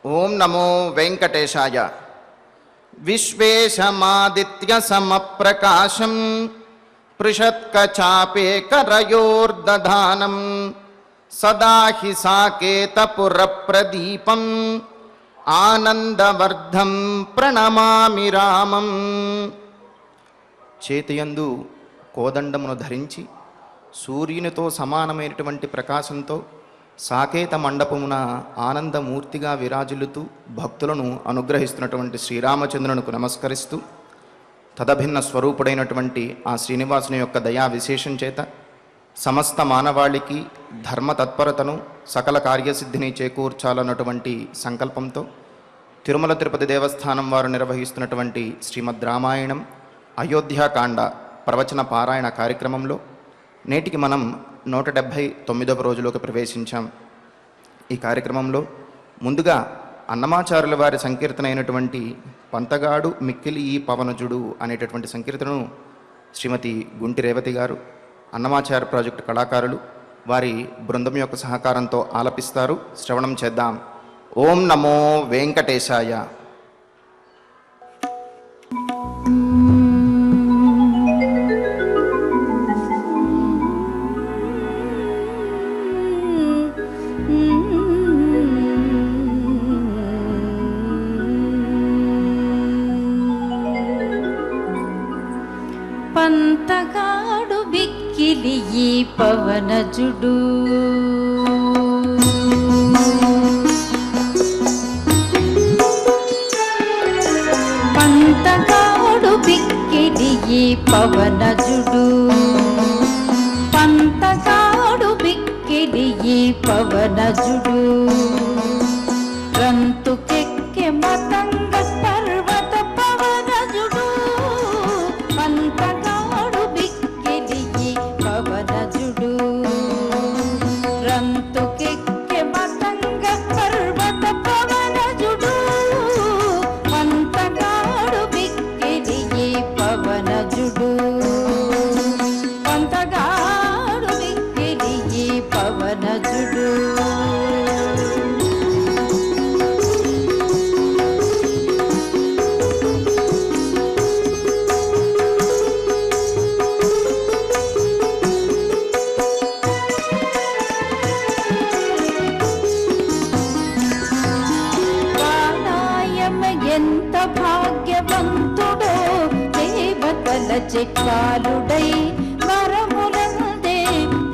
ఓం నమో వెంకటేశాయ. విశ్వేశమాదిత్య సమప్రకాశం పృషత్కచాపేకరయోర్దధానం సదా హి సాకేతపురప్రదీపం ఆనందవర్ధం ప్రణమామి రామం. చేతియందు కోదండమును ధరించి సూర్యునితో సమానమైనటువంటి ప్రకాశంతో సాకేత మండపమున ఆనందమూర్తిగా విరాజిల్లుతూ భక్తులను అనుగ్రహిస్తున్నటువంటి శ్రీరామచంద్రునికి నమస్కరిస్తూ తదభిన్న స్వరూపుడైనటువంటి ఆ శ్రీనివాసుని యొక్క దయా విశేషం చేత సమస్త మానవాళికి ధర్మ తత్పరతను సకల కార్యసిద్ధిని చేకూర్చాలన్నటువంటి సంకల్పంతో తిరుమల తిరుపతి దేవస్థానం వారు నిర్వహిస్తున్నటువంటి శ్రీమద్ రామాయణం అయోధ్యాకాండ ప్రవచన పారాయణ కార్యక్రమంలో నేటికి మనం 179వ రోజులోకి ప్రవేశించాం. ఈ కార్యక్రమంలో ముందుగా అన్నమాచార్యుల వారి సంకీర్తన అయినటువంటి పంతగాడు మిక్కిలి ఈ పవనజుడు అనేటటువంటి సంకీర్తనను శ్రీమతి గుంటి రేవతి గారు అన్నమాచార్య ప్రాజెక్టు కళాకారులు వారి బృందం యొక్క సహకారంతో ఆలపిస్తారు. శ్రవణం చేద్దాం. ఓం నమో వెంకటేశాయ. పంతగాడు బిక్కిలి ఈ పవనజుడు పంతగాడు బిక్కిలి ఈ పవనజుడు పంతగాడు బిక్కిలి ఈ పవనజుడు రంతుకెక్కె మతంగ పర్వత పవనజుడు పంతగాడు బిక్కిలి ఈ పవనజుడు రంతుకెక్కె మతంగ పర్వత పవనజుడు పంతగాడు బిక్కిలి ఈ పవనజుడు పంతగాడు బిక్కిలి ఈ పవనజుడు. ఎంత భాగ్యవంతుడో దేవతల చిక్కాలుడై వరములందే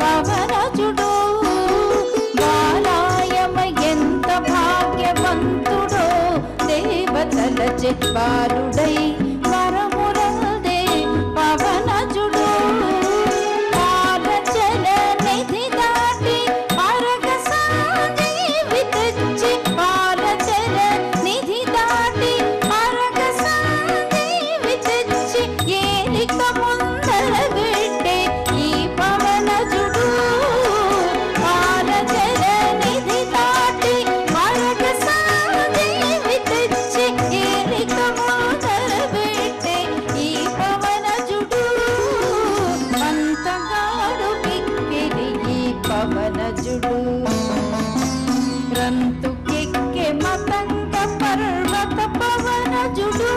పవనజుడు బాలాయమ ఎంత భాగ్యవంతుడో దేవతల చిక్కాలుడై వరములందే పవనజుడు పాలచల నిధి దాటి అరగసాని వితచ్చి పాలచల నిధి దాటి అరగసాని వితచ్చి ఏలిక ముందర పెట్టే ఈ పవనజుడు పాలచల నిధి దాటి అరగసాని వితచ్చి ఏలిక ముందర పెట్టే ఈ పవనజుడు పంతగాడు బిక్కిలి ఈ పవనజుడు రంతుకెక్కె మతంగ పర్వత పవనజుడు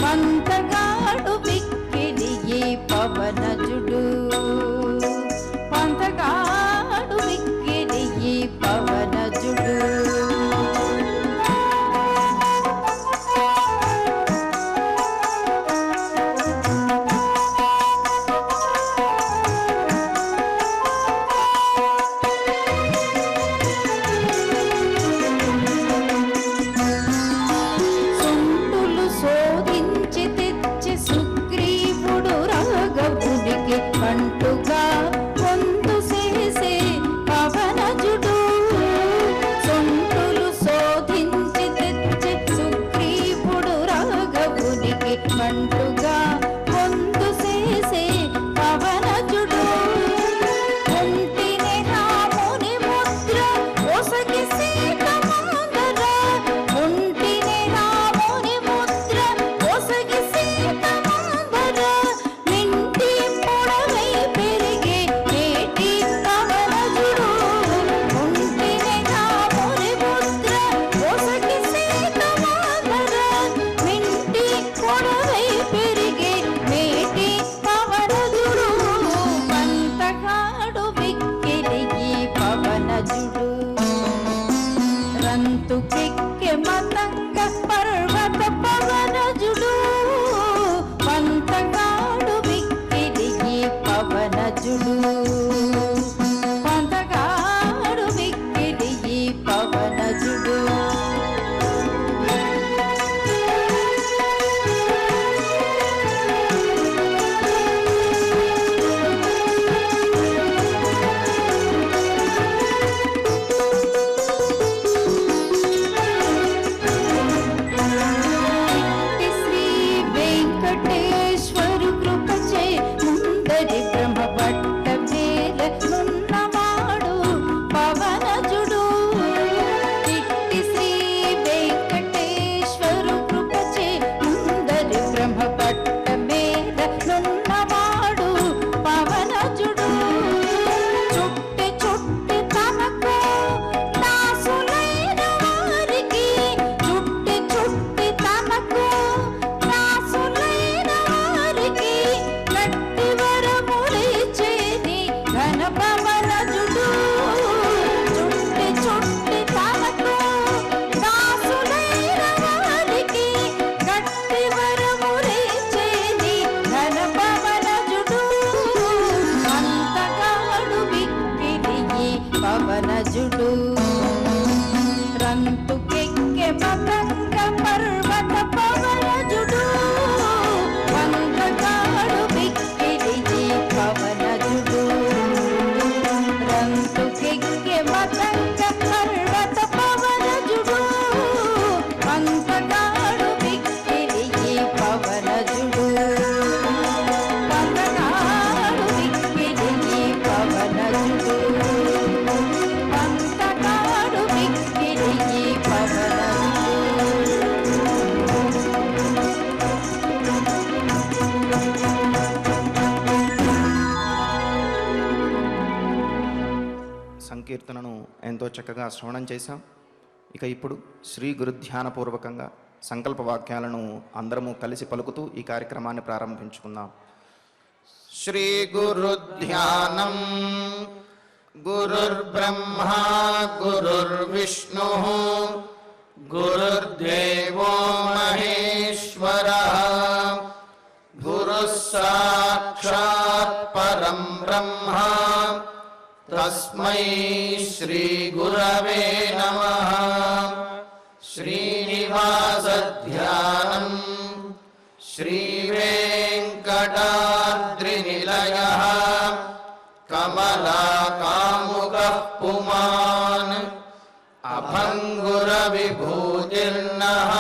పంతగాడు బిక్కిలి ఈ పవనజుడు పంతగాడు బిక్కిలి ఈ పవనజుడు. రంతుకెక్కె మతంగ పర్వత పవనజుడు పంతగాడు విక్కిడి ఈ పవనజుడు పంతగాడు విక్కిడి ఈ పవనజుడు వెంకటేశ్వరు కృపచే ముందరి బ్రహ్మ పట్ట వేల నున్నవాడు పవనజుడు ఇట్టి శ్రీ వెంకటేశ్వరు కృపచే ముందరి బ్రహ్మ పట్ట వేల నున్నవాడు పవనజుడు చుట్టి చుట్టి తనకు దాసులైన వారికి చుట్టి చుట్టి తనకు పవనజుడు రంతుకెక్కె మతంగ పర్వత పవనజుడు వంతగాడు విక్కిడి పవనజుడు రంతుకెక్కె మతంగ పర్వత పవనజుడు వంతగాడు విక్కిడి పవనజుడు వంతగాడు విక్కిడి పవనజుడు పంతగాడు విక్కిడి సంకీర్తనను ఎంతో చక్కగా శ్రవణం చేశాం. ఇక ఇప్పుడు శ్రీ గురు ధ్యానపూర్వకంగా సంకల్ప వాక్యాలను అందరము కలిసి పలుకుతూ ఈ కార్యక్రమాన్ని ప్రారంభించుకుందాం. శ్రీ గురు ధ్యానం గురుర్బ్రహ్మా గురుర్విష్ణుః గురుర్దేవో మహేశ్వరః గురుః సాక్షాత్ పరం బ్రహ్మ తస్మై శ్రీ గురవే నమః. శ్రీనివాస ధ్యానం శ్రీ వెంకటాద్రినిలయః కమలాకాముకః పుమాన్ అభంగుర విభూతిర్నః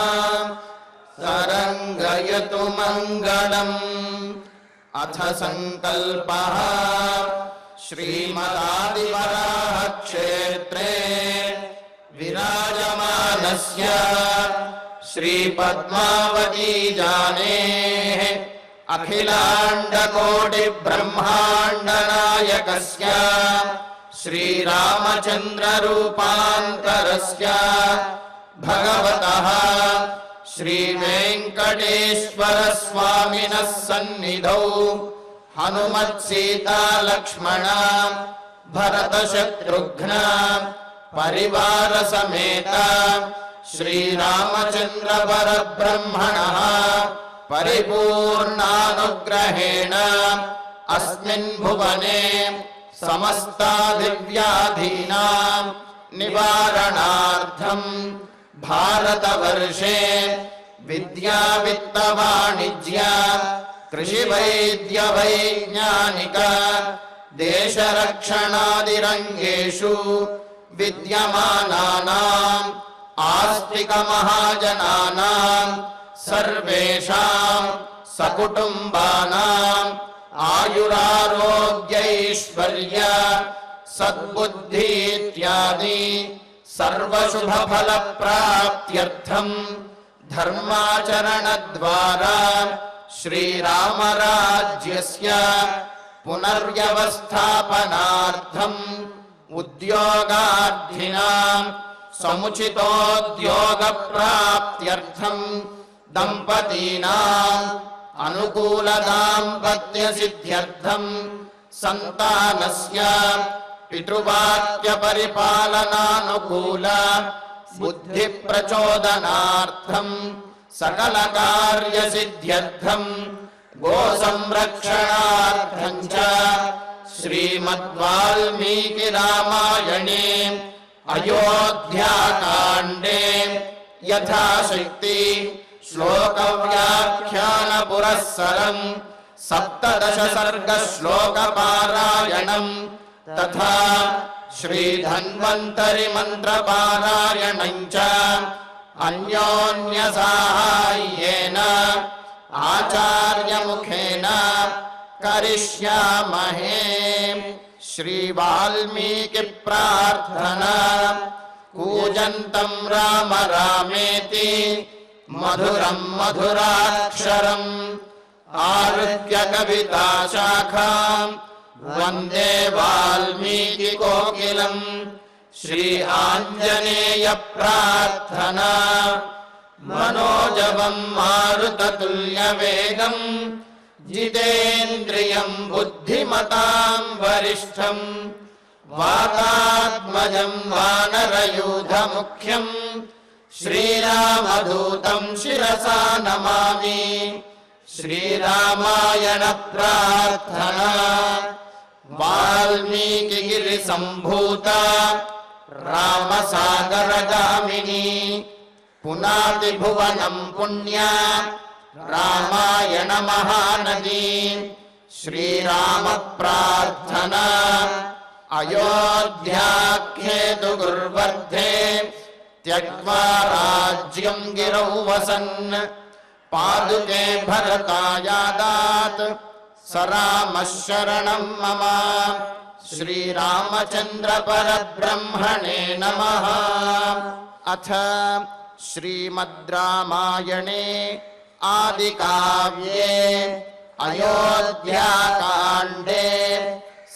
తరంగయతు మంగళం. అథ సంకల్పః శ్రీమదాదివరాహ క్షేత్రే విరాజమానస్య శ్రీ పద్మావతీ జానేః అఖిలాండకోటి బ్రహ్మాండ నాయకస్య శ్రీరామచంద్ర రూపాంతరస్య భగవతః శ్రీ వెంకటేశ్వర స్వామినః సన్నిధౌ హనుమత్ సీతా లక్ష్మణ భరత శత్రుఘ్న పరివార సమేత శ్రీరామచంద్ర పరబ్రహ్మణః పరిపూర్ణానుగ్రహేణ అస్మిన్ భువనే సమస్తాదివ్యాధీనాం నివారణార్థం భారతవర్షే విద్యా విత్త వాణిజ్య కృషి వైద్య వైజ్ఞానిక దేశరక్షణాదిరంగేషు విద్యమానానాం ఆస్తిక మహాజనానాం సర్వేషాం సకుటుంబానాం ఆయురారోగ్యైశ్వర్య సద్బుద్ధి ఇత్యాది సర్వశుభఫల ప్రాప్త్యర్థం ధర్మాచరణ ద్వారా శ్రీరామరాజ్యస్య పునర్వ్యవస్థాపనార్థం ఉద్యోగార్థినాం సముచితోద్యోగ ప్రాప్త్యర్థం దంపతీనాం అనుకూల దాంపత్య సిద్ధ్యర్థం సంతానస్య పితృవాక్య పరిపాలనానుకూల बुद्धिप्रचोदनार्थं सकलकार्यसिद्ध्यर्थं गोसंरक्षणार्थं च श्रीमद्वाल्मीकिरामायणे अयोध्याकाण्डे यथाशक्ति श्लोकव्याख्यानपुरस्सरं 17 सर्गश्लोकपारायणं तथा श्रीधन्वन्तरिमन्त्रपारायणं च अन्योन्यसाहाय्येन आचार्यमुखेन करिष्यामहे। श्रीवाल्मीकिप्रार्थना कूजन्तं राम रामेति मधुरं मधुराक्षरम् आरुह्य कविताशाखां वन्दे वाल्मीकिकोकिलम्। श्री आञ्जनेयप्रार्थना मनोजवं मारुततुल्यवेगं जितेन्द्रियं बुद्धिमतां वरिष्ठं वातात्मजं वानरयूथमुख्यं श्रीरामदूतं शिरसा नमामि। श्रीरामायण प्रार्थना वाल्मीकिगिरिसम्भूता रामसागरगामिनी पुनाति भुवनं पुण्या रामायण महानदी। श्रीराम प्रार्थना अयोध्याख्येतुगुर्वर्धे त्यक्त्वा राज्यं गिरौ वसन् पादुके भरतायादात् स रामः शरणं मम। श्रीरामचन्द्र परब्रह्मणे नमः। अथ श्रीमद् रामायणे आदिकाव्ये अयोध्याकाण्डे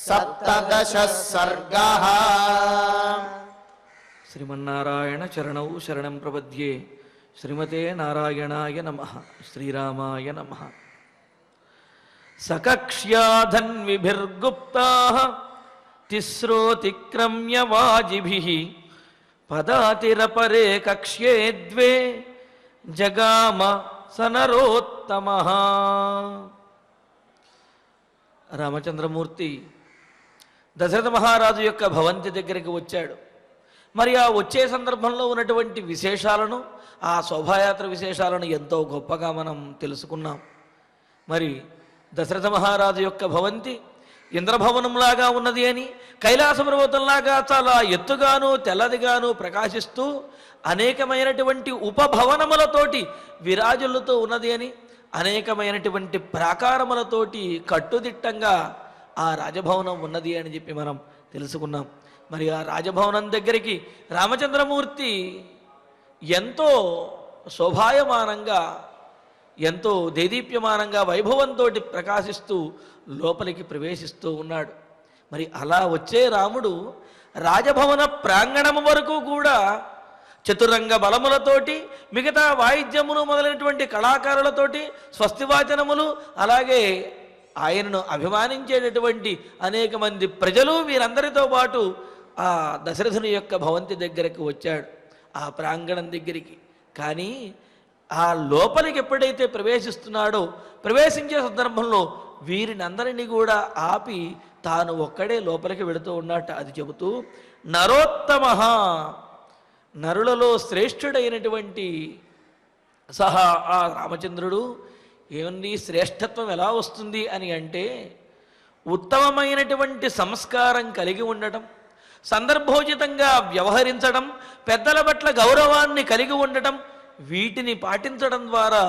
17 सर्गः। శ్రీమన్నారాయణ చరణౌ శరణం ప్రపద్యే శ్రీమతే నారాయణాయ నమః. శ్రీరామాయ నమః. సకక్ష్యాధన్విభిర్గుప్తాః తిస్రోతిక్రమ్య వాజిభిః పదాతిరపరే కక్ష్యే ద్వే జగామ సనరోత్తమః. రామచంద్రమూర్తి దశరథ మహారాజు యొక్క భవంతి దగ్గరికి వచ్చాడు. మరి ఆ వచ్చే సందర్భంలో ఉన్నటువంటి విశేషాలను, ఆ శోభాయాత్ర విశేషాలను ఎంతో గొప్పగా మనం తెలుసుకున్నాం. మరి దశరథ మహారాజు యొక్క భవంతి ఇంద్రభవనంలాగా ఉన్నది అని, కైలాస పర్వతంలాగా చాలా ఎత్తుగాను తెల్లదిగాను ప్రకాశిస్తూ అనేకమైనటువంటి ఉపభవనములతోటి విరాజులతో ఉన్నది అని, అనేకమైనటువంటి ప్రాకారములతోటి కట్టుదిట్టంగా ఆ రాజభవనం ఉన్నది అని చెప్పి మనం తెలుసుకున్నాం. మరి ఆ రాజభవనం దగ్గరికి రామచంద్రమూర్తి ఎంతో శోభాయమానంగా, ఎంతో దేదీప్యమానంగా వైభవంతో ప్రకాశిస్తూ లోపలికి ప్రవేశిస్తూ ఉన్నాడు. మరి అలా వచ్చే రాముడు రాజభవన ప్రాంగణము వరకు కూడా చతురంగ బలములతోటి, మిగతా వాయిద్యములు మొదలైనటువంటి కళాకారులతోటి, స్వస్తివాచనములు, అలాగే ఆయనను అభిమానించేటటువంటి అనేక మంది ప్రజలు, వీరందరితో పాటు ఆ దశరథుని యొక్క భవంతి దగ్గరకు వచ్చాడు, ఆ ప్రాంగణం దగ్గరికి. కానీ ఆ లోపలికి ఎప్పుడైతే ప్రవేశిస్తున్నాడో, ప్రవేశించే సందర్భంలో వీరిని అందరినీ కూడా ఆపి తాను ఒక్కడే లోపలికి వెళుతూ ఉన్నట్ట. అది చెబుతూ నరోత్తమ, నరులలో శ్రేష్ఠుడైనటువంటి సహా ఆ రామచంద్రుడు ఏమంది శ్రేష్ఠత్వం ఎలా వస్తుంది అని అంటే, ఉత్తమమైనటువంటి సంస్కారం కలిగి ఉండటం, సందర్భోచితంగా వ్యవహరించడం, పెద్దల పట్ల గౌరవాన్ని కలిగి ఉండటం, వీటిని పాటించడం ద్వారా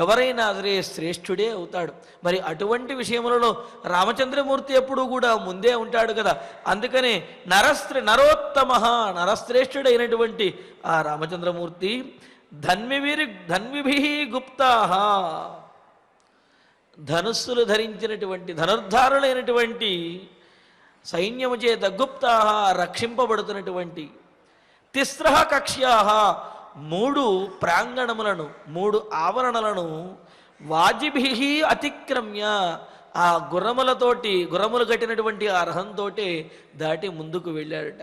ఎవరైనా సరే శ్రేష్ఠుడే అవుతాడు. మరి అటువంటి విషయములలో రామచంద్రమూర్తి ఎప్పుడూ కూడా ముందే ఉంటాడు కదా. అందుకనే నరోత్తమ, నరశ్రేష్ఠుడైనటువంటి ఆ రామచంద్రమూర్తి ధన్విభి గుప్తా, ధనుస్సులు ధరించినటువంటి ధనుర్ధారులైనటువంటి సైన్యము చేత గుప్తా రక్షింపబడుతున్నటువంటి, తిస్రః కక్ష్యాః 3 ప్రాంగణములను, 3 ఆవరణలను వాజిభిః అతిక్రమ్య, ఆ గుర్రములతోటి, గుర్రములు కట్టినటువంటి ఆ రథంతో దాటి ముందుకు వెళ్ళాడట.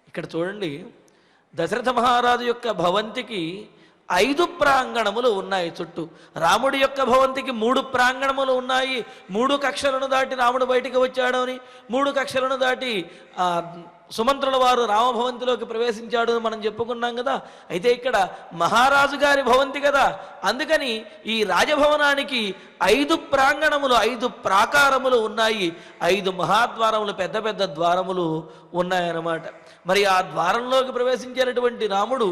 ఇక్కడ చూడండి, దశరథ మహారాజు యొక్క భవంతికి 5 ప్రాంగణములు ఉన్నాయి చుట్టూ. రాముడి యొక్క భవంతికి 3 ప్రాంగణములు ఉన్నాయి. 3 కక్షలను దాటి రాముడు బయటికి వచ్చాడు అని, 3 కక్షలను దాటి సుమంత్రుల వారు రామభవంతిలోకి ప్రవేశించాడు అని మనం చెప్పుకున్నాం కదా. అయితే ఇక్కడ మహారాజు గారి భవంతి కదా, అందుకని ఈ రాజభవనానికి 5 ప్రాంగణములు, 5 ప్రాకారములు ఉన్నాయి. 5 మహాద్వారములు, పెద్ద పెద్ద ద్వారములు ఉన్నాయన్నమాట. మరి ఆ ద్వారంలోకి ప్రవేశించినటువంటి రాముడు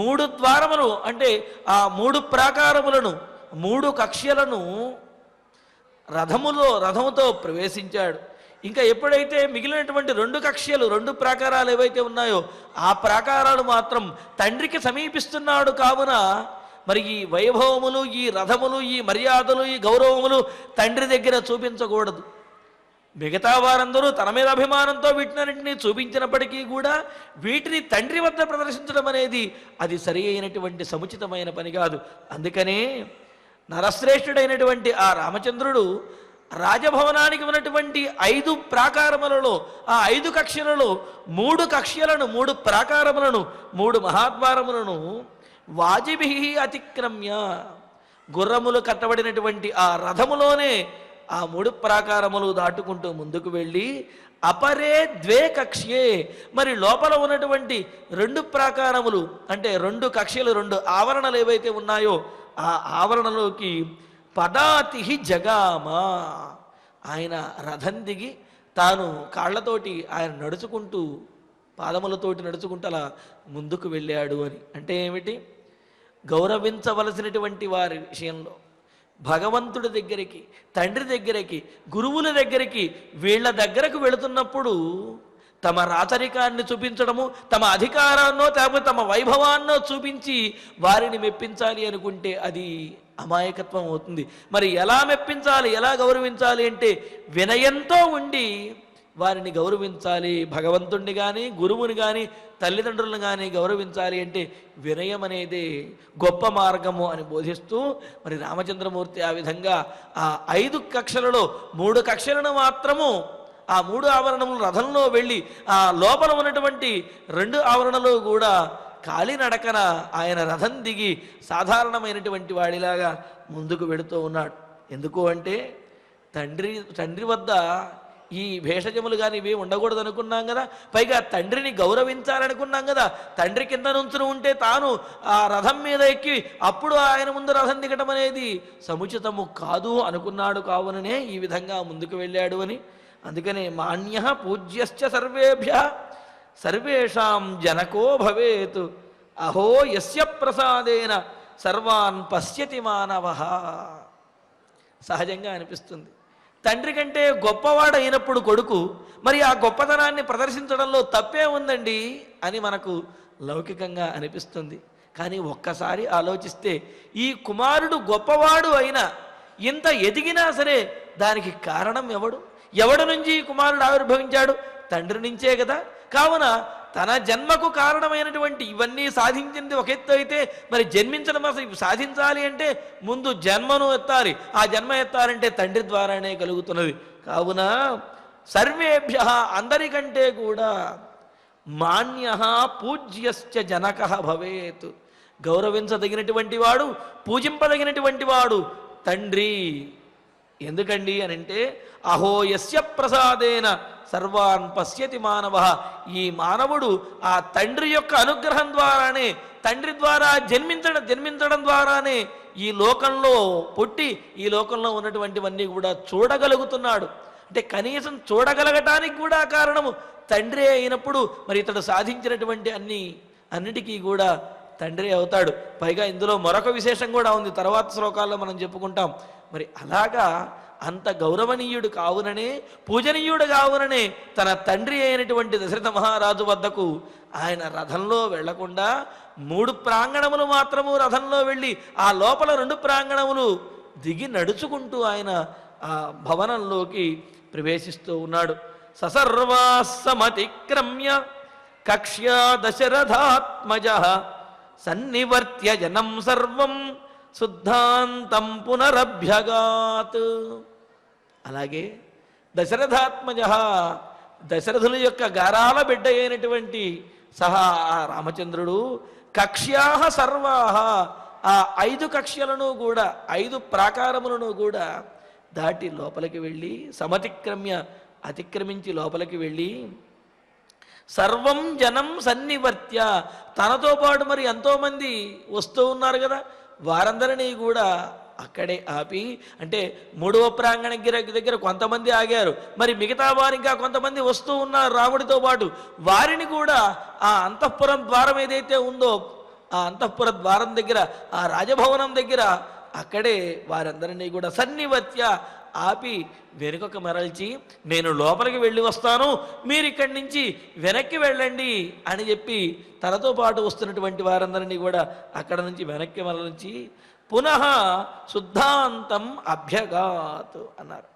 3 ద్వారములు అంటే ఆ 3 ప్రాకారములను, 3 కక్ష్యలను రథముతో ప్రవేశించాడు. ఇంకా ఎప్పుడైతే మిగిలినటువంటి 2 కక్ష్యలు, 2 ప్రాకారాలు ఏవైతే ఉన్నాయో ఆ ప్రాకారాలు మాత్రం తండ్రికి సమీపిస్తున్నాడు. కావున మరి ఈ వైభవములు, ఈ రథములు, ఈ మర్యాదలు, ఈ గౌరవములు తండ్రి దగ్గర చూపించకూడదు. మిగతా వారందరూ తన మీద అభిమానంతో వీటినన్నింటినీ చూపించినప్పటికీ కూడా వీటిని తండ్రి వద్ద ప్రదర్శించడం అనేది అది సరి అయినటువంటి సముచితమైన పని కాదు. అందుకనే నరశ్రేష్ఠుడైనటువంటి ఆ రామచంద్రుడు రాజభవనానికి ఉన్నటువంటి 5 ప్రాకారములలో, ఆ 5 కక్ష్యలలో 3 కక్ష్యలను, 3 ప్రాకారములను, 3 మహాద్వారములను వాజిభి అతిక్రమ్య గుర్రములు కట్టబడినటువంటి ఆ రథములోనే ఆ 3 ప్రాకారములు దాటుకుంటూ ముందుకు వెళ్ళి అపరే 2 కక్ష్యే మరి లోపల ఉన్నటువంటి 2 ప్రాకారములు అంటే 2 కక్ష్యలు, 2 ఆవరణలు ఏవైతే ఉన్నాయో ఆ ఆవరణలోకి పదాతి జగామ ఆయన రథం దిగి తాను కాళ్లతోటి ఆయన నడుచుకుంటూ, పాదములతోటి నడుచుకుంటూ అలా ముందుకు వెళ్ళాడు అని. అంటే ఏమిటి? గౌరవించవలసినటువంటి వారి విషయంలో భగవంతుడి దగ్గరికి, తండ్రి దగ్గరికి, గురువుల దగ్గరికి, వీళ్ళ దగ్గరకు వెళుతున్నప్పుడు తమ రాచరికాన్ని చూపించడము, తమ అధికారాన్నో లేకపోతే తమ వైభవాన్నో చూపించి వారిని మెప్పించాలి అనుకుంటే అది అమాయకత్వం అవుతుంది. మరి ఎలా మెప్పించాలి, ఎలా గౌరవించాలి అంటే వినయంతో ఉండి వారిని గౌరవించాలి. భగవంతుణ్ణి కానీ, గురువుని కానీ, తల్లిదండ్రులను కానీ గౌరవించాలి అంటే వినయం అనేది గొప్ప మార్గము అని బోధిస్తూ మరి రామచంద్రమూర్తి ఆ విధంగా ఆ 5 కక్షలలో 3 కక్షలను మాత్రము ఆ 3 ఆవరణములు రథంలో వెళ్ళి ఆ లోపల ఉన్నటువంటి 2 ఆవరణలు కూడా కాలినడకన ఆయన రథం దిగి సాధారణమైనటువంటి వాడిలాగా ముందుకు వెడుతూ ఉన్నాడు. ఎందుకు అంటే తండ్రి వద్ద ఈ భేషజములు కానీ ఇవి ఉండకూడదు అనుకున్నాం కదా, పైగా తండ్రిని గౌరవించాలనుకున్నాం కదా. తండ్రి కింద నుంచుని ఉంటే తాను ఆ రథం మీద ఎక్కి అప్పుడు ఆయన ముందు రథం దిగటం అనేది సముచితము కాదు అనుకున్నాడు. కావుననే ఈ విధంగా ముందుకు వెళ్ళాడు అని. అందుకనే మాన్య పూజ్యశ్చ సర్వేభ్య సర్వేషాం జనకో భవేత్ అహో యస్య ప్రసాదేన సర్వాన్ పశ్యతి మానవ. సహజంగా అనిపిస్తుంది, తండ్రి కంటే గొప్పవాడు అయినప్పుడు కొడుకు మరి ఆ గొప్పతనాన్ని ప్రదర్శించడంలో తప్పే ఉందండి అని మనకు లౌకికంగా అనిపిస్తుంది. కానీ ఒక్కసారి ఆలోచిస్తే ఈ కుమారుడు గొప్పవాడు అయినా ఇంత ఎదిగినా సరే దానికి కారణం ఎవడు నుంచి ఈ కుమారుడు ఆవిర్భవించాడు? తండ్రి నుంచే కదా. కావున తన జన్మకు కారణమైనటువంటి ఇవన్నీ సాధించింది ఒక ఎత్తు అయితే మరి జన్మించడం అసలు సాధించాలి అంటే ముందు జన్మను ఎత్తాలి. ఆ జన్మ ఎత్తాలంటే తండ్రి ద్వారానే కలుగుతున్నది. కావున సర్వేభ్య అందరికంటే కూడా మాన్య పూజ్యశ్చ జనక భవేత్ గౌరవించదగినటువంటి వాడు, పూజింపదగినటువంటి వాడు తండ్రి. ఎందుకండి అని అంటే అహో యస్య ప్రసాదేన సర్వాన్ పశ్యతి మానవ. ఈ మానవుడు ఆ తండ్రి యొక్క అనుగ్రహం ద్వారానే, తండ్రి ద్వారా జన్మించడం ద్వారానే ఈ లోకంలో పుట్టి ఈ లోకంలో ఉన్నటువంటివన్నీ కూడా చూడగలుగుతున్నాడు. అంటే కనీసం చూడగలగటానికి కూడా కారణము తండ్రి అయినప్పుడు మరి ఇతడు సాధించినటువంటి అన్నిటికీ కూడా తండ్రి అవుతాడు. పైగా ఇందులో మరొక విశేషం కూడా ఉంది, తర్వాత శ్లోకాల్లో మనం చెప్పుకుంటాం. మరి అలాగా అంత గౌరవనీయుడు కావుననే, పూజనీయుడు కావుననే తన తండ్రి అయినటువంటి దశరథ మహారాజు వద్దకు ఆయన రథంలో వెళ్లకుండా 3 ప్రాంగణములు మాత్రము రథంలో వెళ్ళి ఆ లోపల 2 ప్రాంగణములు దిగి నడుచుకుంటూ ఆయన ఆ భవనంలోకి ప్రవేశిస్తూ ఉన్నాడు. ససర్వాసమతిక్రమ్య కక్ష్యా దశరథాత్మజ సన్నివర్త్య జనం సర్వం శుద్ధాంతం పునరభ్యగాత్. అలాగే దశరథాత్మజ దశరథుల యొక్క గారాల బిడ్డ అయినటువంటి సహా ఆ రామచంద్రుడు కక్ష్యా సర్వా ఆ 5 కక్ష్యలను కూడా 5 ప్రాకారములను కూడా దాటి లోపలికి వెళ్ళి అతిక్రమించి లోపలికి వెళ్ళి సర్వం జనం సన్నివర్త్య తనతో పాటు మరి ఎంతోమంది వస్తూ ఉన్నారు కదా, వారందరినీ కూడా అక్కడే ఆపి, అంటే 3వ ప్రాంగణం దగ్గర కొంతమంది ఆగారు, మరి మిగతా వారు ఇంకా కొంతమంది వస్తూ ఉన్నారు రాముడితో పాటు, వారిని కూడా ఆ అంతఃపురం ద్వారం ఏదైతే ఉందో ఆ అంతఃపుర ద్వారం దగ్గర ఆ రాజభవనం దగ్గర అక్కడే వారందరినీ కూడా సన్నివర్త్య ఆపి వెనుకకు మరల్చి, నేను లోపలికి వెళ్ళి వస్తాను, మీరు ఇక్కడి నుంచి వెనక్కి వెళ్ళండి అని చెప్పి తనతో పాటు వస్తున్నటువంటి వారందరినీ కూడా అక్కడ నుంచి వెనక్కి మరల్చి పునః శుద్ధాంతం అభ్యగాత్ అన్నారు.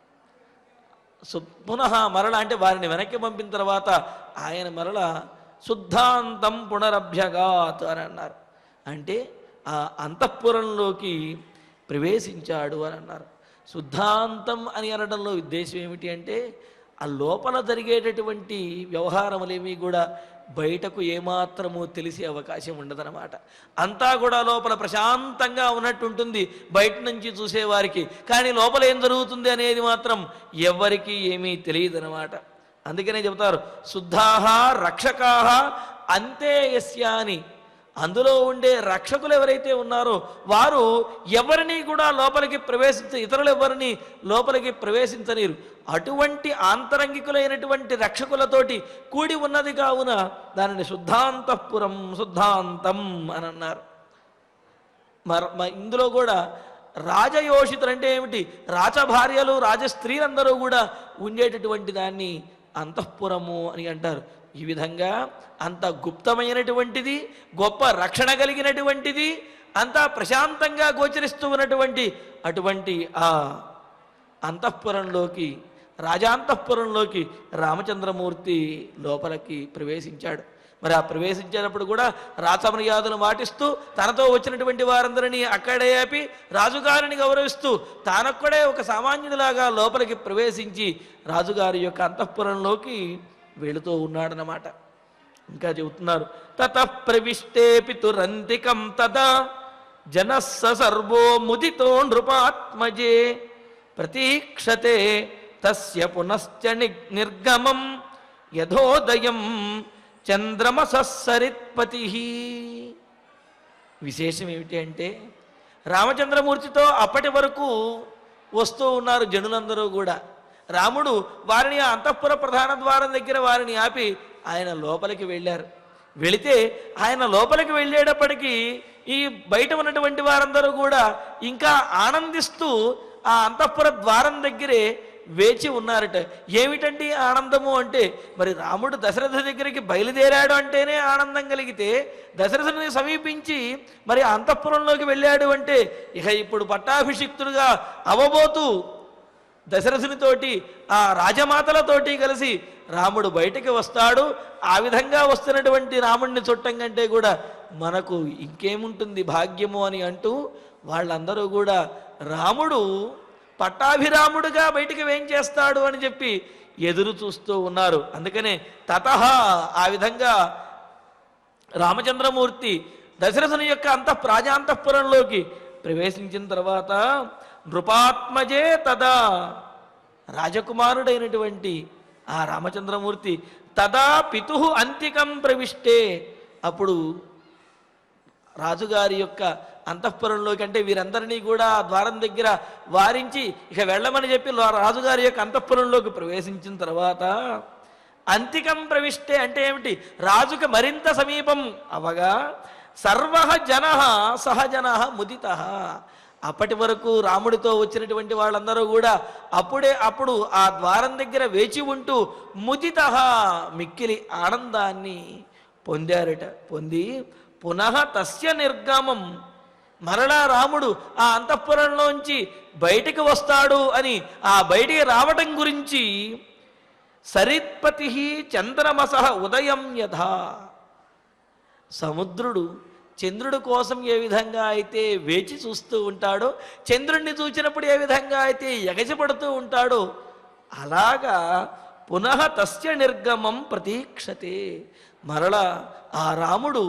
పునః మరల అంటే వారిని వెనక్కి పంపిన తర్వాత ఆయన మరల శుద్ధాంతం పునరభ్యగాత్ అని అన్నారు. అంటే ఆ అంతఃపురంలోకి ప్రవేశించాడు అని అన్నారు. శుద్ధాంతం అని అనడంలో ఉద్దేశం ఏమిటి అంటే ఆ లోపల జరిగేటటువంటి వ్యవహారములేమీ కూడా బయటకు ఏమాత్రము తెలిసే అవకాశం ఉండదన్నమాట. అంతా కూడా లోపల ప్రశాంతంగా ఉన్నట్టుంటుంది బయట నుంచి చూసేవారికి, కానీ లోపల ఏం జరుగుతుంది అనేది మాత్రం ఎవరికి ఏమీ తెలియదన్నమాట. అందుకనే చెబుతారు శుద్ధాహ రక్షకాహ అంతే యస్య అని. అందులో ఉండే రక్షకులు ఎవరైతే ఉన్నారో వారు ఎవరిని కూడా లోపలికి ఇతరులు ఎవరిని లోపలికి ప్రవేశించనీరు. అటువంటి ఆంతరంగికులైనటువంటి రక్షకులతోటి కూడి ఉన్నది కావున దానిని శుద్ధాంతఃపురం శుద్ధాంతం అని అన్నారు. ఇందులో కూడా రాజయోషితులు అంటే ఏమిటి, రాజభార్యలు రాజస్త్రీలందరూ కూడా ఉండేటటువంటి దాన్ని అంతఃపురము అని అంటారు. ఈ విధంగా అంత గుప్తమైనటువంటిది, గొప్ప రక్షణ కలిగినటువంటిది, అంతా ప్రశాంతంగా గోచరిస్తూ ఉన్నటువంటి అటువంటి ఆ అంతఃపురంలోకి రాజాంతఃపురంలోకి రామచంద్రమూర్తి లోపలికి ప్రవేశించాడు. మరి ఆ ప్రవేశించేటప్పుడు కూడా రాచమర్యాదలు మాటిస్తూ తనతో వచ్చినటువంటి వారందరినీ అక్కడే ఆపి రాజుగారిని గౌరవిస్తూ తానొక్కడే ఒక సామాన్యుడిలాగా లోపలికి ప్రవేశించి రాజుగారి యొక్క అంతఃపురంలోకి వెళుతూ ఉన్నాడనమాట. ఇంకా చెబుతున్నారు తతః ప్రవిష్టే పితురంతికం తదా జనస్స సర్వో ముదితో నృపాత్మజే ప్రతీక్షతే తస్య పునశ్చ నిర్గమం యథోదయం చంద్రమసరిత్పతి. విశేషం ఏమిటి అంటే రామచంద్రమూర్తితో అప్పటి వరకు వస్తూ ఉన్నారు జనులందరూ కూడా. రాముడు వారిని ఆ అంతఃపుర ప్రధాన ద్వారం దగ్గర వారిని ఆపి ఆయన లోపలికి వెళ్ళారు. వెళితే ఆయన లోపలికి వెళ్ళేటప్పటికీ ఈ బయట ఉన్నటువంటి వారందరూ కూడా ఇంకా ఆనందిస్తూ ఆ అంతఃపుర ద్వారం దగ్గరే వేచి ఉన్నారట. ఏమిటండి ఆనందము అంటే, మరి రాముడు దశరథ దగ్గరికి బయలుదేరాడు అంటేనే ఆనందం కలిగితే దశరథుని సమీపించి మరి అంతఃపురంలోకి వెళ్ళాడు అంటే ఇక ఇప్పుడు పట్టాభిషిక్తుడుగా అవబోతూ దశరథునితోటి ఆ రాజమాతలతోటి కలిసి రాముడు బయటికి వస్తాడు. ఆ విధంగా వస్తున్నటువంటి రాముడిని చుట్టం కంటే కూడా మనకు ఇంకేముంటుంది భాగ్యము అని అంటూ వాళ్ళందరూ కూడా రాముడు పట్టాభిరాముడుగా బయటికి వేం చేస్తాడు అని చెప్పి ఎదురు చూస్తూ ఉన్నారు. అందుకనే తతః ఆ విధంగా రామచంద్రమూర్తి దశరథుని యొక్క రాజాంతఃపురంలోకి ప్రవేశించిన తర్వాత నృపాత్మజే తదా రాజకుమారుడైనటువంటి ఆ రామచంద్రమూర్తి తదా పితు అంతికం ప్రవిష్టే అప్పుడు రాజుగారి యొక్క అంతఃపురంలోకి అంటే వీరందరినీ కూడా ద్వారం దగ్గర వారించి ఇక వెళ్ళమని చెప్పి రాజుగారి యొక్క అంతఃపురంలోకి ప్రవేశించిన తర్వాత అంతికం ప్రవిష్టే అంటే ఏమిటి, రాజుకి మరింత సమీపం అవగా సర్వ జన సహజన ముదిత. అప్పటి వరకు రాముడితో వచ్చినటువంటి వాళ్ళందరూ కూడా అప్పుడు ఆ ద్వారం దగ్గర వేచి ఉంటూ ముదిత మిక్కిలి ఆనందాన్ని పొందారట. పొంది పునః తస్య నిర్గమం మరలా రాముడు ఆ అంతఃపురంలోంచి బయటికి వస్తాడు అని ఆ బయటికి రావటం గురించి సరిత్పతి చంద్రమస ఉదయం యథా సముద్రుడు చంద్రుడి కోసం ఏ విధంగా అయితే వేచి చూస్తూ ఉంటాడో, చంద్రుడిని చూచినప్పుడు ఏ విధంగా అయితే ఎగసిపడుతూ ఉంటాడో అలాగా పునః తస్య నిర్గమం ప్రతీక్షతే. మరల ఆ రాముడు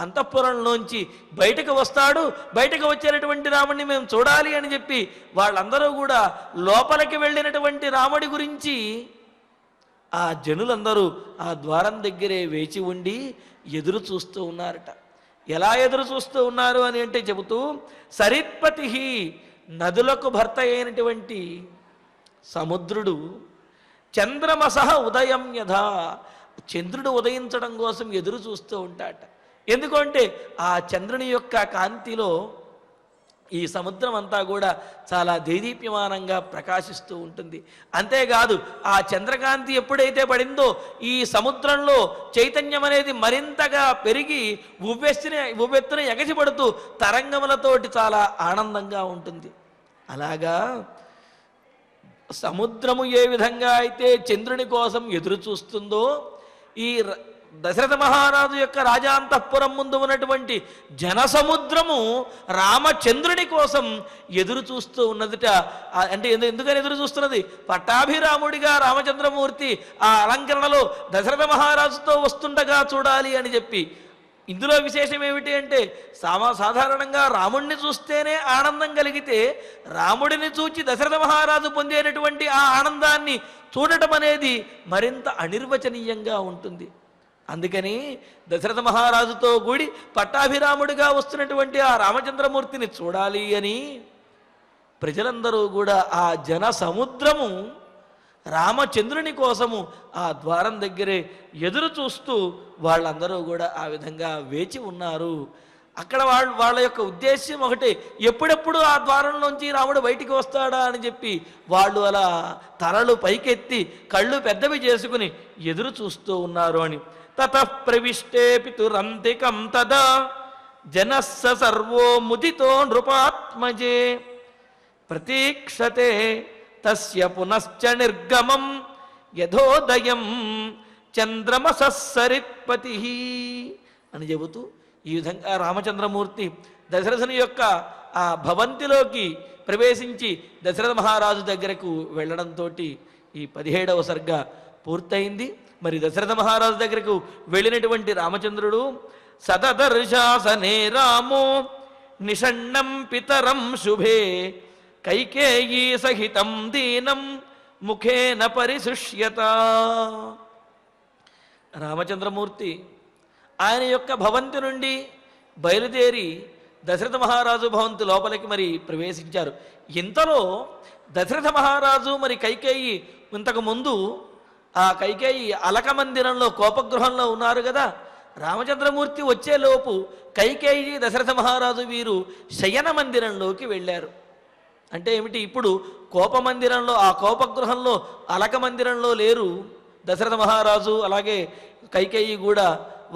అంతఃపురంలోంచి బయటకు వస్తాడు. బయటకు వచ్చేటటువంటి రాముడిని మేము చూడాలి అని చెప్పి వాళ్ళందరూ కూడా లోపలికి వెళ్ళినటువంటి రాముడి గురించి ఆ జనులందరూ ఆ ద్వారం దగ్గరే వేచి ఉండి ఎదురు చూస్తూ ఉన్నారట. ఎలా ఎదురు చూస్తూ ఉన్నారు అని అంటే చెబుతూ, సరిత్పతి నదులకు భర్త అయినటువంటి సముద్రుడు చంద్రమసహ ఉదయం యథా చంద్రుడు ఉదయించడం కోసం ఎదురు చూస్తూ ఉంటాట. ఎందుకంటే ఆ చంద్రుని యొక్క కాంతిలో ఈ సముద్రం అంతా కూడా చాలా దేదీప్యమానంగా ప్రకాశిస్తూ ఉంటుంది. అంతేకాదు ఆ చంద్రకాంతి ఎప్పుడైతే పడిందో ఈ సముద్రంలో చైతన్యం అనేది మరింతగా పెరిగి ఉవ్వెత్తున ఎగసిపడుతూ తరంగములతోటి చాలా ఆనందంగా ఉంటుంది. అలాగా సముద్రము ఏ విధంగా అయితే చంద్రుని కోసం ఎదురు చూస్తుందో, ఈ దశరథ మహారాజు యొక్క రాజాంతఃపురం ముందు ఉన్నటువంటి జనసముద్రము రామచంద్రుని కోసం ఎదురు చూస్తూ ఉన్నదిట. అంటే ఎందుకని ఎదురు చూస్తున్నది? పట్టాభిరాముడిగా రామచంద్రమూర్తి ఆ అలంకరణలో దశరథ మహారాజుతో వస్తుండగా చూడాలి అని చెప్పి. ఇందులో విశేషం ఏమిటి అంటే, సాధారణంగా రాముడిని చూస్తేనే ఆనందం కలిగితే రాముడిని చూచి దశరథ మహారాజు పొందేటటువంటి ఆ ఆనందాన్ని చూడటం అనేది మరింత అనిర్వచనీయంగా ఉంటుంది. అందుకని దశరథ మహారాజుతో కూడి పట్టాభిరాముడిగా వస్తున్నటువంటి ఆ రామచంద్రమూర్తిని చూడాలి అని ప్రజలందరూ కూడా ఆ జన సముద్రము రామచంద్రుని కోసము ఆ ద్వారం దగ్గరే ఎదురు చూస్తూ వాళ్ళందరూ కూడా ఆ విధంగా వేచి ఉన్నారు. అక్కడ వాళ్ళ యొక్క ఉద్దేశ్యం ఒకటే, ఎప్పుడెప్పుడు ఆ ద్వారంలోంచి రాముడు బయటికి వస్తాడా అని చెప్పి వాళ్ళు అలా తలలు పైకెత్తి కళ్ళు పెద్దవి చేసుకుని ఎదురు చూస్తూ ఉన్నారు అని. తతః ప్రవిష్టే పితురంతికం తదా జనస్స సర్వో ముదితో నృపాత్మజే ప్రతీక్షతే తస్య పునశ్చ నిర్గమం యథోదయం చంద్రమసరిత్పతి అని చెబుతూ ఈ విధంగా రామచంద్రమూర్తి దశరథుని యొక్క ఆ భవంతిలోకి ప్రవేశించి దశరథ మహారాజు దగ్గరకు వెళ్ళడంతో ఈ 17వ సర్గ పూర్తయింది. మరి దశరథ మహారాజు దగ్గరకు వెళ్ళినటువంటి రామచంద్రుడు సదదర్శాసనే రామో నిషణ్ణం పితరం శుభే కైకేయీ సహితం దీనం ముఖేన పరిశుష్యత. రామచంద్రమూర్తి ఆయన యొక్క భవంతి నుండి బయలుదేరి దశరథ మహారాజు భవంతి లోపలికి మరి ప్రవేశించారు. ఇంతలో దశరథ మహారాజు మరి కైకేయి ఇంతకు ముందు ఆ కైకేయి అలక మందిరంలో కోపగృహంలో ఉన్నారు కదా. రామచంద్రమూర్తి వచ్చేలోపు కైకేయి దశరథ మహారాజు వీరు శయన మందిరంలోకి వెళ్ళారు. అంటే ఏమిటి? ఇప్పుడు కోపమందిరంలో ఆ కోపగృహంలో అలక మందిరంలో లేరు దశరథ మహారాజు, అలాగే కైకేయి కూడా.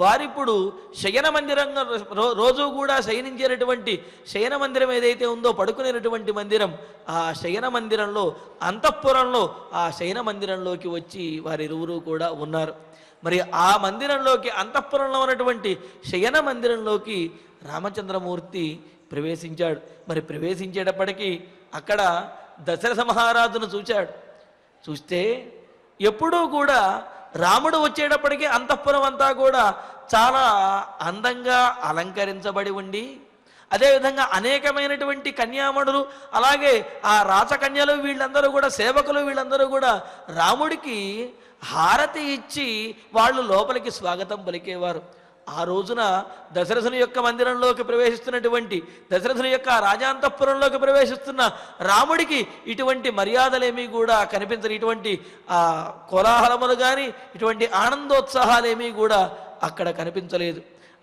వారిప్పుడు శయన మందిరంగా రోజు కూడా శయనించేటటువంటి శయన మందిరం ఏదైతే ఉందో పడుకునేటటువంటి మందిరం, ఆ శయన మందిరంలో అంతఃపురంలో ఆ శయన మందిరంలోకి వచ్చి వారిరువురు కూడా ఉన్నారు. మరి ఆ మందిరంలోకి అంతఃపురంలో ఉన్నటువంటి శయన మందిరంలోకి రామచంద్రమూర్తి ప్రవేశించాడు. మరి ప్రవేశించేటప్పటికీ అక్కడ దశరథ మహారాజును చూచాడు. చూస్తే ఎప్పుడూ కూడా రాముడు వచ్చేటప్పటికీ అంతఃపురం అంతా కూడా చాలా అందంగా అలంకరించబడి ఉండి, అదేవిధంగా అనేకమైనటువంటి కన్యామణులు, అలాగే ఆ రాచకన్యలు వీళ్ళందరూ కూడా సేవకులు వీళ్ళందరూ కూడా రాముడికి హారతి ఇచ్చి వాళ్ళు లోపలికి స్వాగతం పలికేవారు. ఆ రోజున దశరథుని యొక్క మందిరంలోకి ప్రవేశిస్తున్నటువంటి దశరథుని యొక్క రాజాంతఃపురంలోకి ప్రవేశిస్తున్న రాముడికి ఇటువంటి మర్యాదలేమీ కూడా కనిపించని, ఇటువంటి కోలాహలములు కానీ ఇటువంటి ఆనందోత్సాహాలేమీ కూడా అక్కడ కనిపించలేదు.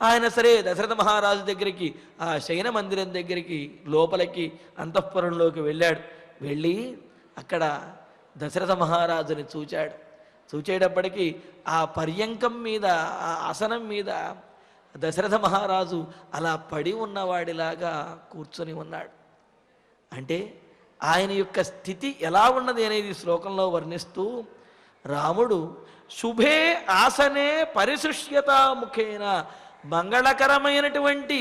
ఆయన సరే దశరథ మహారాజు దగ్గరికి ఆ శయన మందిరం దగ్గరికి లోపలికి అంతఃపురంలోకి వెళ్ళాడు. వెళ్ళి అక్కడ దశరథ మహారాజుని చూచాడు. చూచేటప్పటికీ ఆ పర్యంకం మీద ఆ ఆసనం మీద దశరథ మహారాజు అలా పడి ఉన్నవాడిలాగా కూర్చొని ఉన్నాడు. అంటే ఆయన యొక్క స్థితి ఎలా ఉన్నది అనేది శ్లోకంలో వర్ణిస్తూ రాముడు శుభే ఆసనే పరిశుష్యత ముఖేన, మంగళకరమైనటువంటి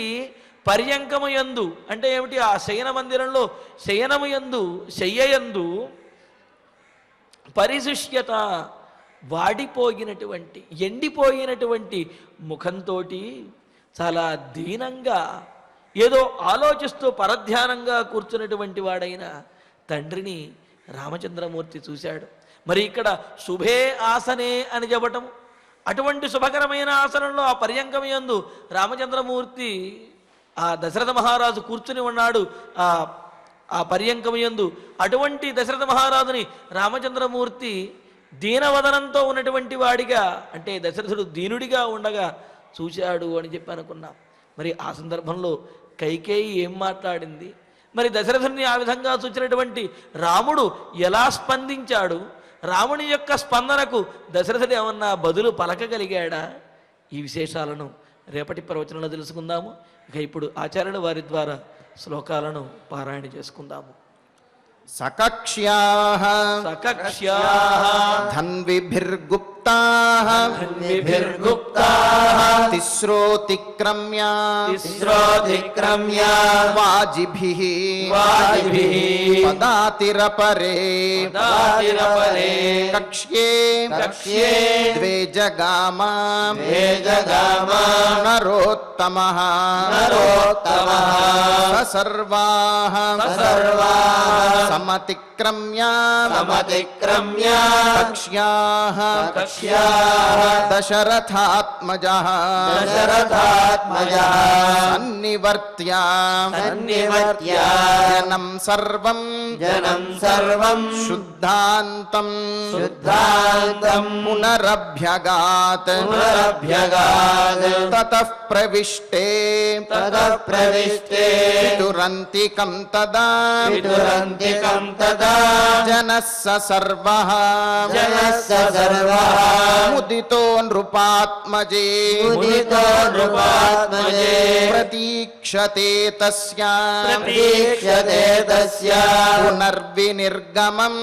పర్యంకము యందు, అంటే ఏమిటి? ఆ శయన మందిరంలో శయనము యందు శయ్యయందు పరిశుష్యత వాడిపోయినటువంటి ఎండిపోయినటువంటి ముఖంతో చాలా దీనంగా ఏదో ఆలోచిస్తూ పరధ్యానంగా కూర్చున్నటువంటి వాడైన తండ్రిని రామచంద్రమూర్తి చూశాడు. మరి ఇక్కడ శుభే ఆసనే అని చెప్పటం, అటువంటి శుభకరమైన ఆసనంలో ఆ పర్యంకం యందు రామచంద్రమూర్తి ఆ దశరథ మహారాజు కూర్చుని ఉన్నాడు. ఆ పర్యంకం యందు అటువంటి దశరథ మహారాజుని రామచంద్రమూర్తి దీనవదనంతో ఉన్నటువంటి వాడిగా, అంటే దశరథుడు దీనుడిగా ఉండగా చూశాడు అని చెప్పి అనుకున్నాం. మరి ఆ సందర్భంలో కైకేయి ఏం మాట్లాడింది, మరి దశరథుని ఆ విధంగా చూచినటువంటి రాముడు ఎలా స్పందించాడు, రాముని యొక్క స్పందనకు దశరథుడు ఏమన్నా బదులు పలకగలిగాడా? ఈ విశేషాలను రేపటి ప్రవచనంలో తెలుసుకుందాము. ఇక ఇప్పుడు ఆచార్యుల వారి ద్వారా శ్లోకాలను పారాయణ చేసుకుందాము. సకక్ష్యాః ధన్విభిర్గుప్తాః తిస్రోతిక్రమ్య వాజిభిః పదాతిరపరే కక్ష్యే ద్వే జగామా నరోత్తమః సర్వాః సమతిక్రమ్య కక్ష్యాః దశరథాత్మజః సన్నివర్త్య జనం సర్వం శుద్ధాంతం పునరభ్యగాత్ తతః ప్రవిష్టే విదురంతికం తదా జనస్స సర్వః ముదితో నృపాత్మజే ప్రతీక్షతే తస్య పునర్వినిర్గమం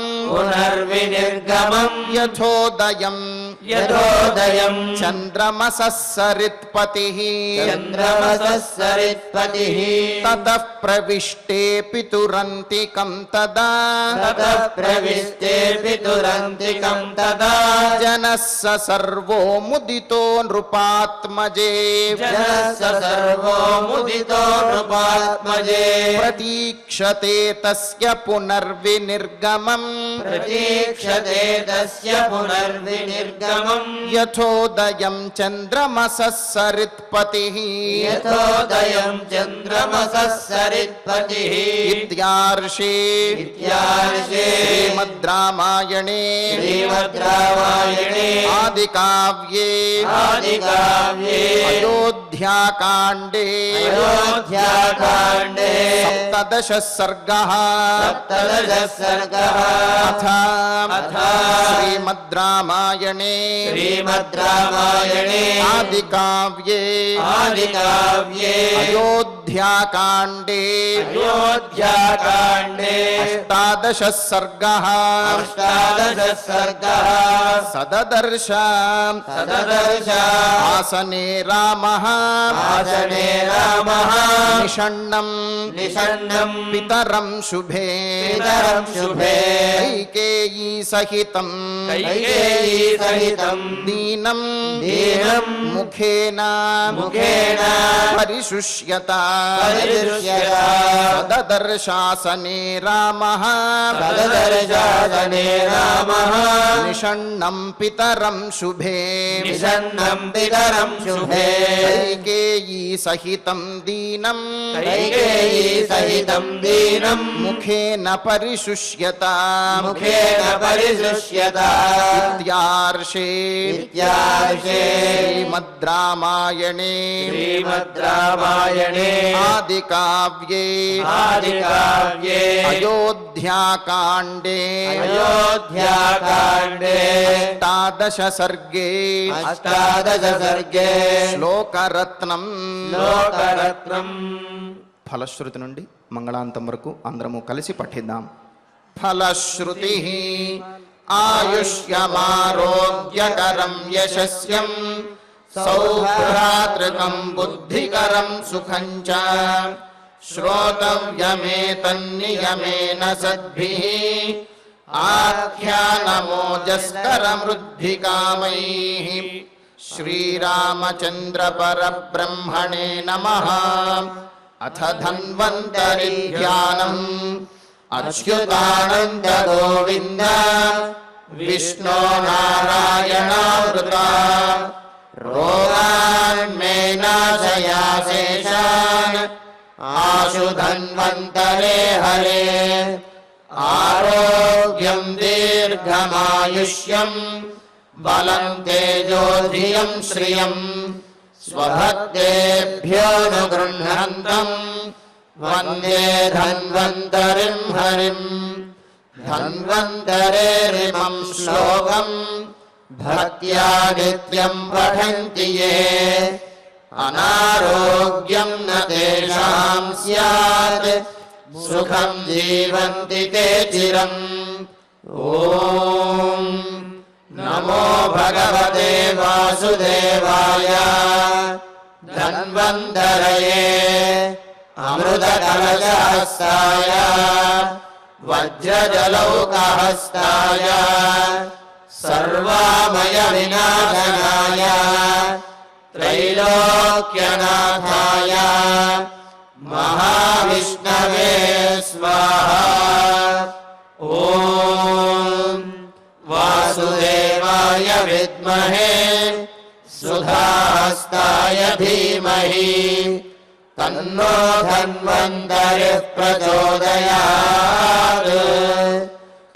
యథోదయం చంద్రమసః సరిత్పతిః తతః ప్రవిష్టే పితురంతికం తదా జనస్స సర్వో ముదితో నృపాత్మజే ప్రతీక్షతే తస్య పునర్వినిర్గమం యథోదయం చంద్రమసః సరిత్పతిః ఇత్యార్షే శ్రీమద్ రామాయణే ఆదికావ్యే అయోధ్యాకాండే సప్తదశ సర్గః అథ శ్రీమద్ రామాయణే ఆదికావ్యే అయోధ్యాకాండే అష్టాదశ సర్గః సదదర్శ ఆసనే రామః నిషణ్ణం పితరం శుభే కైకేయీ సహితం దీనం ముఖేన పరిశుష్యత సదదర్శాసనే రామః నిషణ్ణం పితరం శుభే కైకేయీ సహితం దీనం ముఖేన పరిశుష్యత ఇత్యార్షే శ్రీమద్ రామాయణే ఆదికావ్యే అయోధ్యాకాండే అష్టాదశ సర్గే శ్లోకరత్నం ఫలశ్రుతి నుండి మంగళాంతం వరకు అందరము కలిసి పఠిద్దాం. ఫలశ్రుతి ఆయుష్యమారోగ్యకరం యశస్యం సౌభ్రాతృకం బుద్ధికరం సుఖం చ శ్రోతవ్యమేతన్నియమేన సద్భిః आख्यानमोजस्करमृद्धिकामैः श्रीरामचन्द्रपरब्रह्मणे नमः। अथ धन्वन्तरि ध्यानम् अच्युतानन्दगोविन्द विष्णो नारायणावृता रोगान्मे नाशयाशेषान् आशु धन्वन्तरे हरे। आरोग्यं दीर्घमायुष्यं बलं तेजोधियं श्रियं स्वभक्तेभ्योऽनुगृह्णन्तम् वन्दे धन्वन्तरिं हरिम्। धन्वन्तरेरिमं श्लोकम् भक्त्या नित्यं पठन्ति ये अनारोग्यं न तेषां स्यात् सुखं जीवन्ति ते चिरम्। ॐ नमो भगवते वासुदेवाय। धन्वन्तरये अमृतकलशहस्ताय वज्रजलौकहस्ताय सर्वामयविनाशनाय त्रैलोक्यनाथाय महाविष्णवे स्वाहा। ॐ वासुदेवाय विद्महे सुधाहस्ताय धीमहि तन्नो धन्वन्तरिः प्रचोदयात्।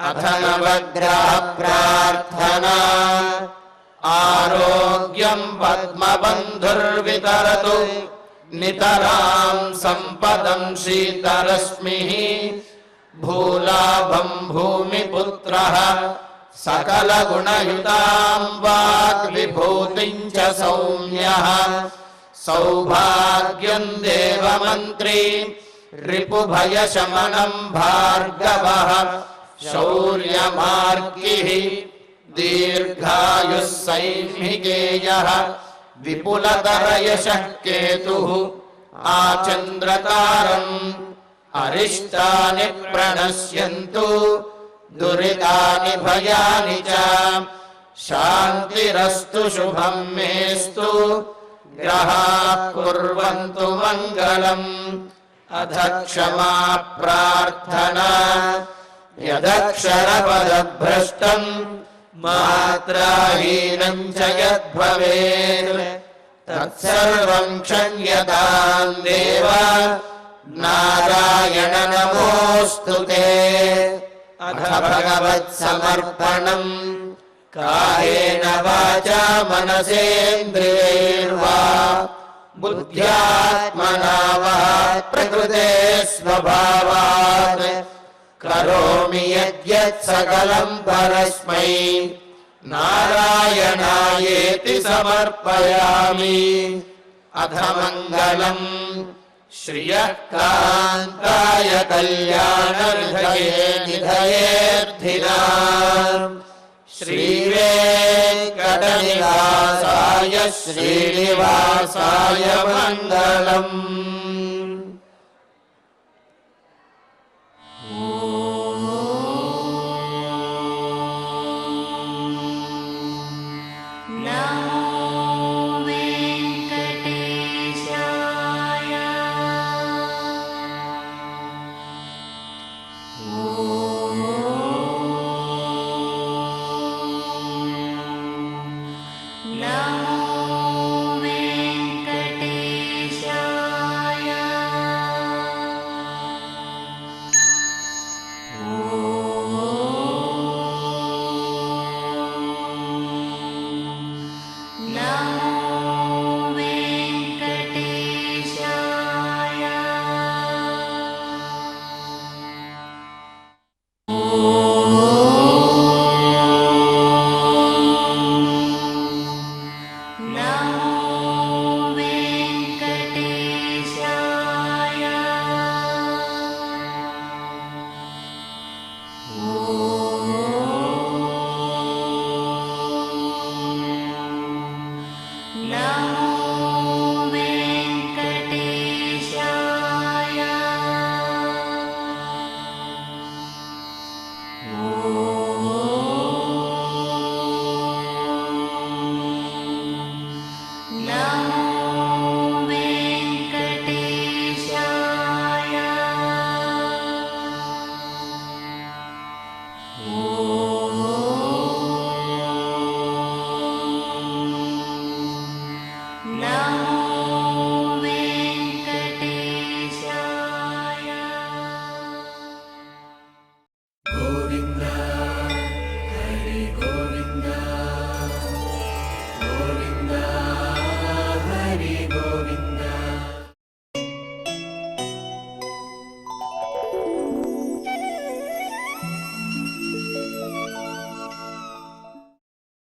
अथ नवग्रह प्रार्थना। आरोग्यं पद्मबन्धुर्वितरतु नितरां सम्पदं शीतरश्मिः। भूलाभं भूमिपुत्रः सकलगुणयुतां वाग्विभूतिं च सौम्यः। सौभाग्यं देवमन्त्री रिपुभयशमनं भार्गवः। शौर्यमार्गिः दीर्घायुः सैन्निकेयः। विपुलतरयशः केतुः आचन्द्रतारम्। अरिष्टानि प्रणश्यन्तु दुरितानि भयानि च। शान्तिरस्तु शुभं मेस्तु ग्रहाः कुर्वन्तु मङ्गलम्। अथ क्षमा प्रार्थना। यदक्षरपदभ्रष्टम् मात्राहीनं च यद्भवेत् तत्सर्वं क्षम्यतां देव नारायण नमोऽस्तु ते। अथ भगवत्समर्पणम्। कायेन वाचा मनसेन्द्रियैर्वा बुद्ध्यात्मना वा प्रकृते स्वभावात् करोमि यद्यत् सकलं परस्मै नारायणायेति समर्पयामि। अथ मङ्गलम् श्रियः कान्ताय कल्याणनिधये निधयेऽर्थिनाम्। श्रीवेङ्कटनिवासाय श्रीनिवासाय मङ्गलम्।